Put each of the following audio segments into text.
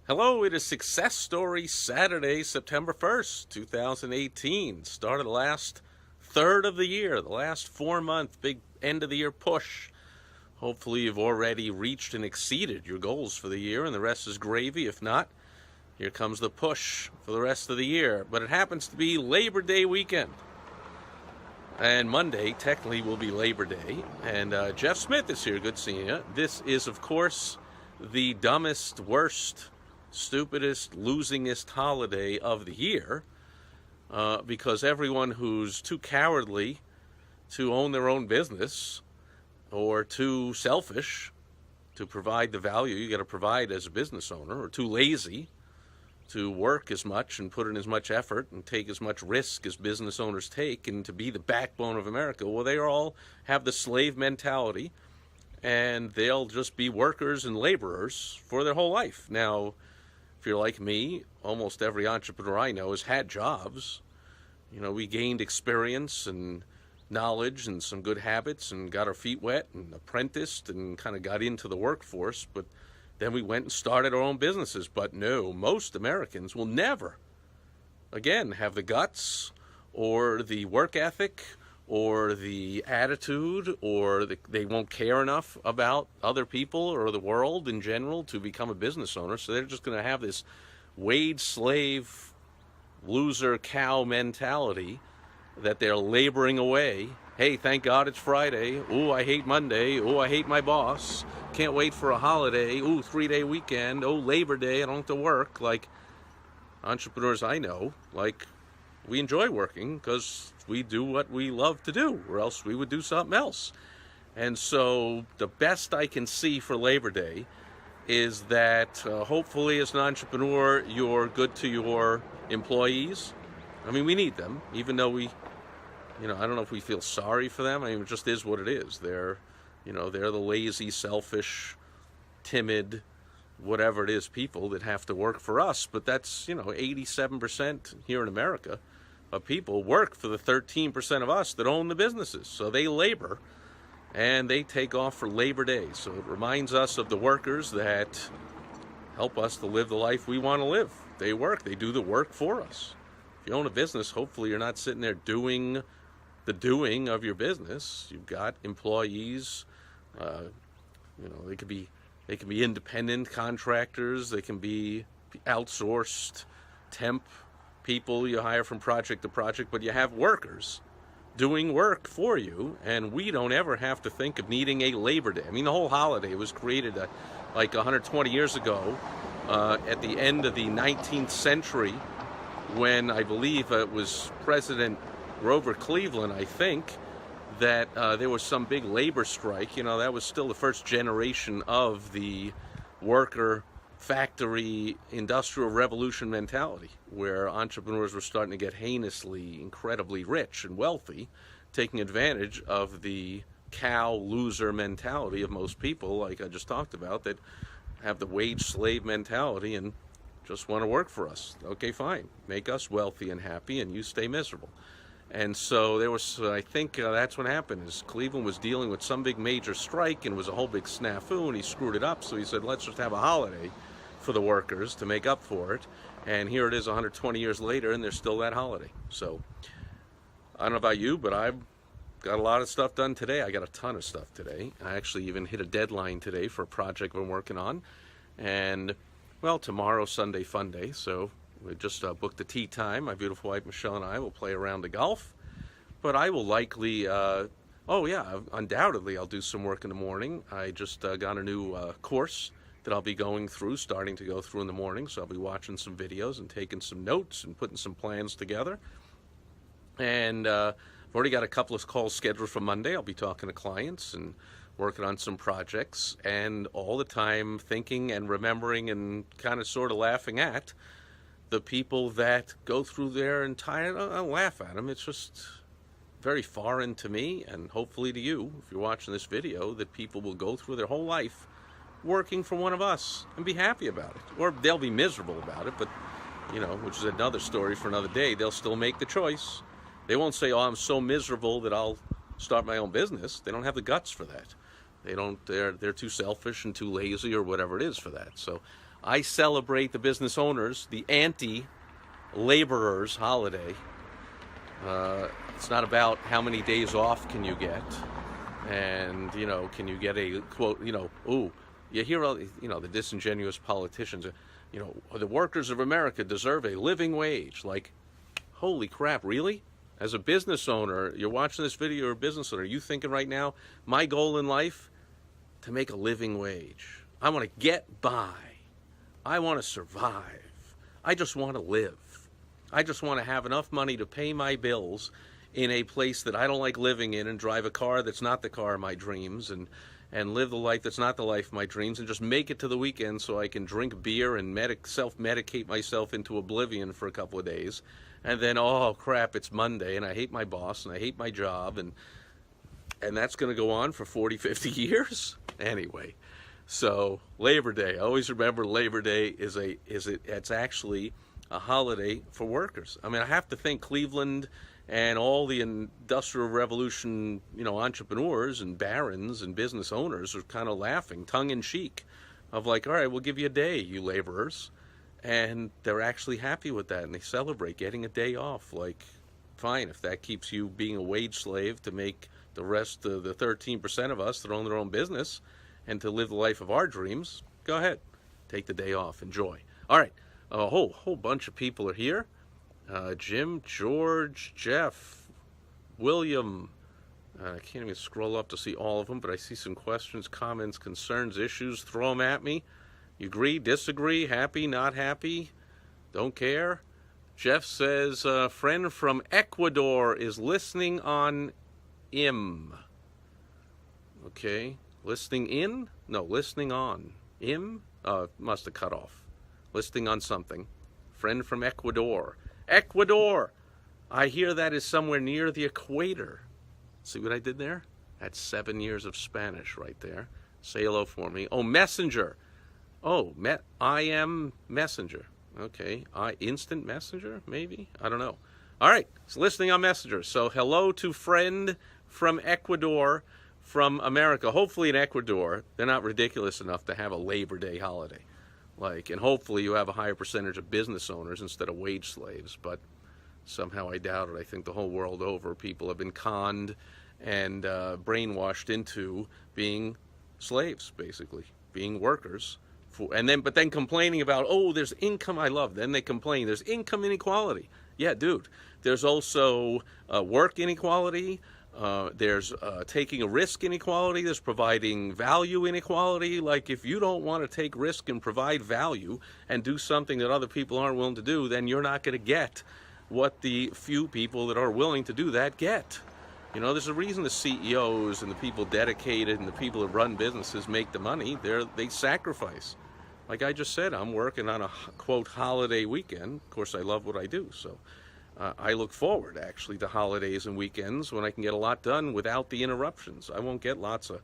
Hello, it is Success Story Saturday, September 1st, 2018. Start of the last third of the year, the last 4 month big end of the year push. Hopefully you've already reached and exceeded your goals for the year and the rest is gravy. If not, here comes the push for the rest of the year. But it happens to be Labor Day weekend. And Monday technically will be Labor Day. And Jeff Smith is here. Good seeing you. This is, of course, the dumbest, worst, stupidest, losingest holiday of the year, because everyone who's too cowardly to own their own business or too selfish to provide the value you got to provide as a business owner, or too lazy to work as much and put in as much effort and take as much risk as business owners take and to be the backbone of America, well, they all have the slave mentality and they'll just be workers and laborers for their whole life. Now, if you're like me, almost every entrepreneur I know has had jobs. You know, we gained experience and knowledge and some good habits and got our feet wet and apprenticed and kind of got into the workforce, but then we went and started our own businesses. But no, most Americans will never, again, have the guts or the work ethic or the attitude, or they won't care enough about other people or the world in general to become a business owner. So they're just going to have this wage slave, loser cow mentality that they're laboring away. Hey, thank God it's Friday. Ooh, I hate Monday. Ooh, I hate my boss. Can't wait for a holiday. Ooh, 3-day weekend. Oh, Labor Day, I don't have to work. Like, entrepreneurs I know, like, we enjoy working because we do what we love to do, or else we would do something else. And so the best I can see for Labor Day is that hopefully as an entrepreneur, you're good to your employees. I mean, we need them, even though I don't know if we feel sorry for them. I mean, it just is what it is. They're the lazy, selfish, timid, whatever it is, people that have to work for us. But that's, 87% here in America of people work for the 13% of us that own the businesses. So they labor and they take off for Labor Day. So it reminds us of the workers that help us to live the life we want to live. They work, they do the work for us. If you own a business, hopefully you're not sitting there doing the doing of your business. You've got employees. They could be independent contractors. They can be outsourced temp people you hire from project to project, but you have workers doing work for you, and we don't ever have to think of needing a Labor Day. I mean, the whole holiday was created like 120 years ago, at the end of the 19th century, when I believe it was President Grover Cleveland, I think, that there was some big labor strike. That was still the first generation of the worker factory industrial revolution mentality, where entrepreneurs were starting to get heinously, incredibly rich and wealthy, taking advantage of the cow loser mentality of most people, like I just talked about, that have the wage slave mentality and just want to work for us. Okay, fine. Make us wealthy and happy and you stay miserable. And so there was, I think that's what happened, is Cleveland was dealing with some big major strike and it was a whole big snafu, and he screwed it up. So he said, let's just have a holiday for the workers to make up for it. And here it is 120 years later, and there's still that holiday. So I don't know about you, but I've got a lot of stuff done today. I got a ton of stuff today. I actually even hit a deadline today for a project I'm working on. And, well, tomorrow's Sunday Fun Day, so we just booked the tea time. My beautiful wife Michelle and I will play around the golf. But I will likely, undoubtedly I'll do some work in the morning. I just got a new course that I'll be starting to go through in the morning. So I'll be watching some videos and taking some notes and putting some plans together. And I've already got a couple of calls scheduled for Monday. I'll be talking to clients and working on some projects, and all the time thinking and remembering and kind of sort of laughing at the people that go through their entire, I don't laugh at them, it's just very foreign to me, and hopefully to you, if you're watching this video, that people will go through their whole life working for one of us and be happy about it. Or they'll be miserable about it, but, which is another story for another day. They'll still make the choice. They won't say, oh, I'm so miserable that I'll start my own business. They don't have the guts for that. They're too selfish and too lazy or whatever it is for that. So I celebrate the business owners, the anti-laborers holiday. It's not about how many days off can you get, and can you get a quote? Ooh, you hear all the disingenuous politicians. The workers of America deserve a living wage. Like, holy crap, really? As a business owner, you're watching this video, you're a business owner, are you thinking right now, my goal in life, to make a living wage. I want to get by. I want to survive. I just want to live. I just want to have enough money to pay my bills in a place that I don't like living in, and drive a car that's not the car of my dreams, and live the life that's not the life of my dreams, and just make it to the weekend so I can drink beer and self-medicate myself into oblivion for a couple of days. And then, oh crap, it's Monday, and I hate my boss, and I hate my job, and that's going to go on for 40, 50 years? Anyway, so Labor Day. Always remember, Labor Day it's actually a holiday for workers. I mean, I have to think Cleveland and all the Industrial Revolution, entrepreneurs and barons and business owners are kind of laughing, tongue-in-cheek, of like, all right, we'll give you a day, you laborers. And they're actually happy with that, and they celebrate getting a day off. Like, fine, if that keeps you being a wage slave to make the rest of the 13% of us that own their own business and to live the life of our dreams, go ahead. Take the day off. Enjoy. All right. A whole bunch of people are here. Jim, George, Jeff, William. I can't even scroll up to see all of them, but I see some questions, comments, concerns, issues. Throw them at me. You agree, disagree, happy, not happy, don't care? Jeff says, a friend from Ecuador is listening on IM. Okay, listening in? No, listening on. IM? Must have cut off. Listening on something. Friend from Ecuador. Ecuador! I hear that is somewhere near the equator. See what I did there? That's 7 years of Spanish right there. Say hello for me. Oh, Messenger. Oh, I am Messenger. Okay. Instant Messenger, maybe? I don't know. All right. It's listening on Messenger. So hello to friend from Ecuador, from America. Hopefully in Ecuador, they're not ridiculous enough to have a Labor Day holiday. And hopefully you have a higher percentage of business owners instead of wage slaves. But somehow I doubt it. I think the whole world over, people have been conned and brainwashed into being slaves, basically, being workers. But then complaining about, there's income. I love. Then they complain there's income inequality. Yeah, dude. There's also work inequality. There's taking a risk inequality. There's providing value inequality. Like, if you don't want to take risk and provide value and do something that other people aren't willing to do, then you're not going to get what the few people that are willing to do that get. There's a reason the CEOs and the people dedicated and the people that run businesses make the money. They sacrifice. Like I just said, I'm working on a, quote, holiday weekend. Of course, I love what I do, so I look forward, actually, to holidays and weekends when I can get a lot done without the interruptions. I won't get lots of,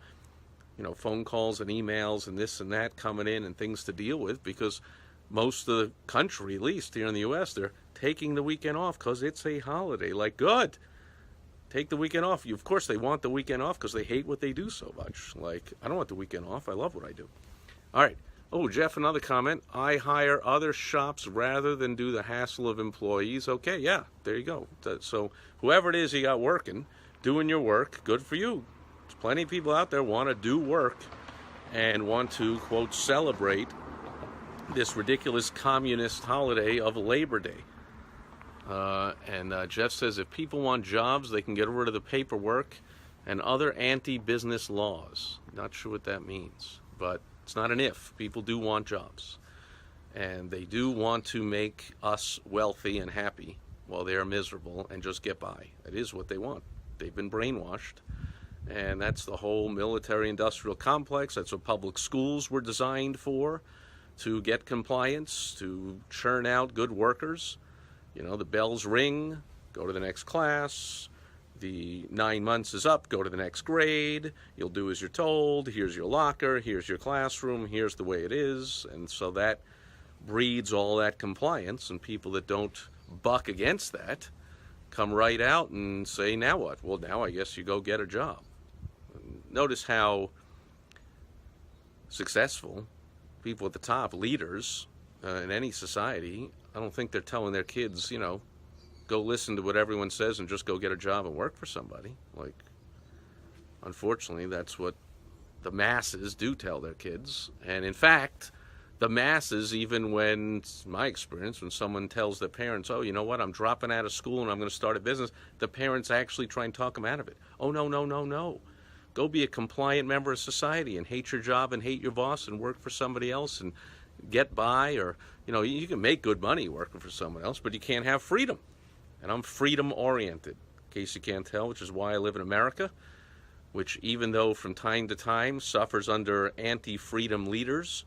phone calls and emails and this and that coming in and things to deal with, because most of the country, at least here in the U.S., they're taking the weekend off because it's a holiday. Like, good. Take the weekend off. Of course, they want the weekend off because they hate what they do so much. Like, I don't want the weekend off. I love what I do. All right. Oh, Jeff, another comment. I hire other shops rather than do the hassle of employees. Okay, yeah, there you go. So whoever it is you got working, doing your work, good for you. There's plenty of people out there want to do work and want to, quote, celebrate this ridiculous communist holiday of Labor Day. Jeff says if people want jobs, they can get rid of the paperwork and other anti-business laws. Not sure what that means, but it's not an if. People do want jobs, and they do want to make us wealthy and happy while they are miserable and just get by. That is what they want. They've been brainwashed, and that's the whole military-industrial complex. That's what public schools were designed for, to get compliance, to churn out good workers. The bells ring, go to the next class. The 9 months is up, go to the next grade. You'll do as you're told. Here's your locker, here's your classroom, here's the way it is. And so that breeds all that compliance, and people that don't buck against that come right out and say, now what? Well, now I guess you go get a job. Notice how successful people at the top, leaders in any society, I don't think they're telling their kids, go listen to what everyone says and just go get a job and work for somebody. Like, unfortunately, that's what the masses do tell their kids. And in fact, the masses, even when, my experience, when someone tells their parents, oh, you know what, I'm dropping out of school and I'm going to start a business, the parents actually try and talk them out of it. Oh, no, no, no, no. Go be a compliant member of society and hate your job and hate your boss and work for somebody else and get by. Or, you can make good money working for someone else, but you can't have freedom. And I'm freedom-oriented, in case you can't tell, which is why I live in America, which, even though from time to time suffers under anti-freedom leaders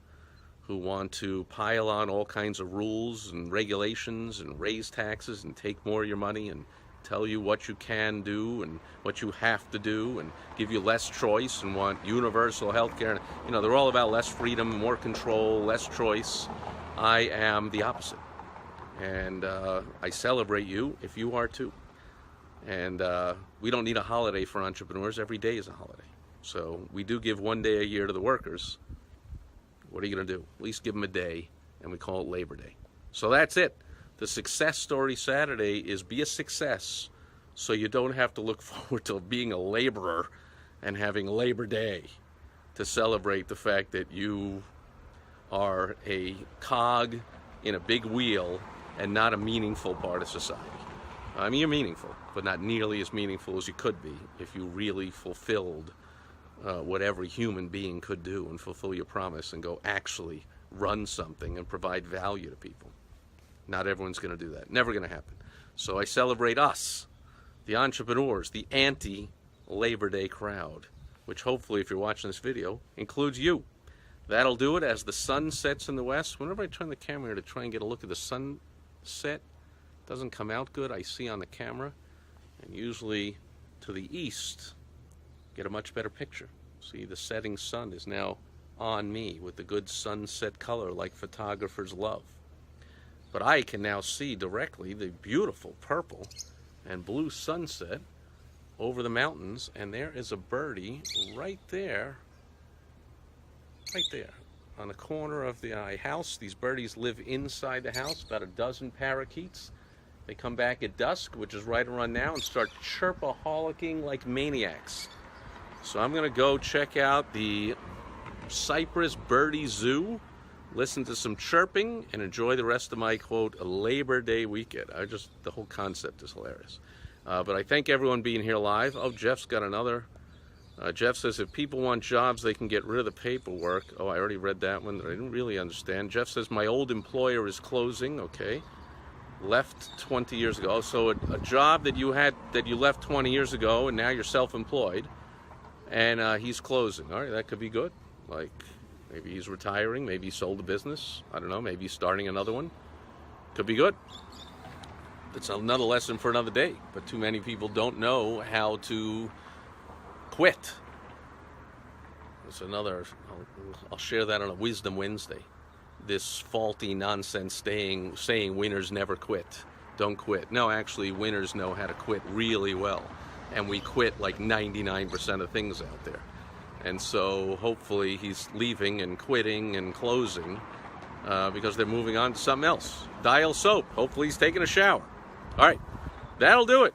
who want to pile on all kinds of rules and regulations and raise taxes and take more of your money and tell you what you can do and what you have to do and give you less choice and want universal health care. They're all about less freedom, more control, less choice. I am the opposite. And I celebrate you if you are too. And we don't need a holiday for entrepreneurs. Every day is a holiday. So we do give one day a year to the workers. What are you going to do? At least give them a day, and we call it Labor Day. So that's it. The Success Story Saturday is be a success so you don't have to look forward to being a laborer and having Labor Day to celebrate the fact that you are a cog in a big wheel and not a meaningful part of society. I mean, you're meaningful, but not nearly as meaningful as you could be if you really fulfilled what every human being could do and fulfill your promise and go actually run something and provide value to people. Not everyone's going to do that. Never going to happen. So I celebrate us, the entrepreneurs, the anti-Labor Day crowd, which hopefully, if you're watching this video, includes you. That'll do it as the sun sets in the west. Whenever I turn the camera here to try and get a look at the sunset, it doesn't come out good. I see on the camera, and usually to the east, get a much better picture. See, the setting sun is now on me with the good sunset color like photographers love. But I can now see directly the beautiful purple and blue sunset over the mountains, and there is a birdie right there on the corner of the house. These birdies live inside the house, about a dozen parakeets. They come back at dusk, which is right around now, and start chirpaholicking like maniacs. So I'm going to go check out the Sipress Birdie Zoo, listen to some chirping, and enjoy the rest of my, quote, Labor Day weekend. The whole concept is hilarious. But I thank everyone being here live. Oh, Jeff's got another. Jeff says, if people want jobs, they can get rid of the paperwork. Oh, I already read that one. I didn't really understand. Jeff says, my old employer is closing. Okay. Left 20 years ago. So a job that you had, that you left 20 years ago, and now you're self-employed, and he's closing. All right, that could be good. Like, maybe he's retiring. Maybe he sold a business. I don't know. Maybe he's starting another one. Could be good. It's another lesson for another day. But too many people don't know how to quit. It's another, I'll share that on a Wisdom Wednesday. This faulty nonsense saying winners never quit. Don't quit. No, actually, winners know how to quit really well. And we quit like 99% of things out there. And so hopefully he's leaving and quitting and closing because they're moving on to something else. Dial Soap. Hopefully he's taking a shower. All right, that'll do it.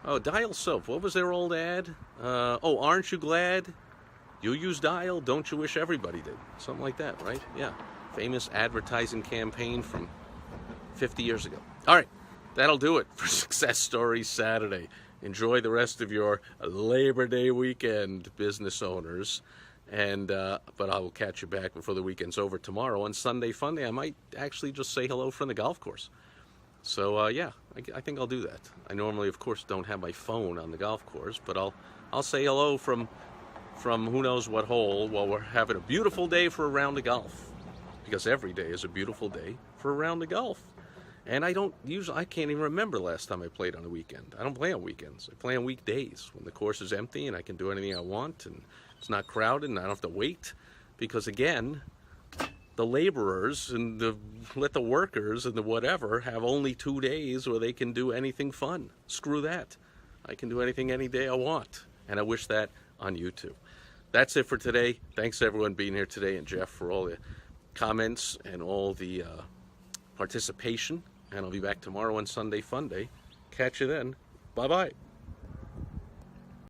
Oh, Dial Soap. What was their old ad? Oh, aren't you glad you use Dial? Don't you wish everybody did? Something like that, right? Yeah. Famous advertising campaign from 50 years ago. All right, that'll do it for Success Stories Saturday. Enjoy the rest of your Labor Day weekend, business owners. And but I will catch you back before the weekend's over tomorrow on Sunday Fun Day. I might actually just say hello from the golf course. So yeah, I think I'll do that. I normally, of course, don't have my phone on the golf course, but I'll say hello from who knows what hole while we're having a beautiful day for a round of golf. Because every day is a beautiful day for a round of golf. And I can't even remember last time I played on a weekend. I don't play on weekends. I play on weekdays when the course is empty and I can do anything I want and it's not crowded and I don't have to wait. Because again, the laborers and let the workers and the whatever have only 2 days where they can do anything fun. Screw that. I can do anything any day I want. And I wish that on you too. That's it for today. Thanks everyone being here today, and Jeff for all the comments and all the participation. And I'll be back tomorrow on Sunday Fun Day. Catch you then. Bye-bye.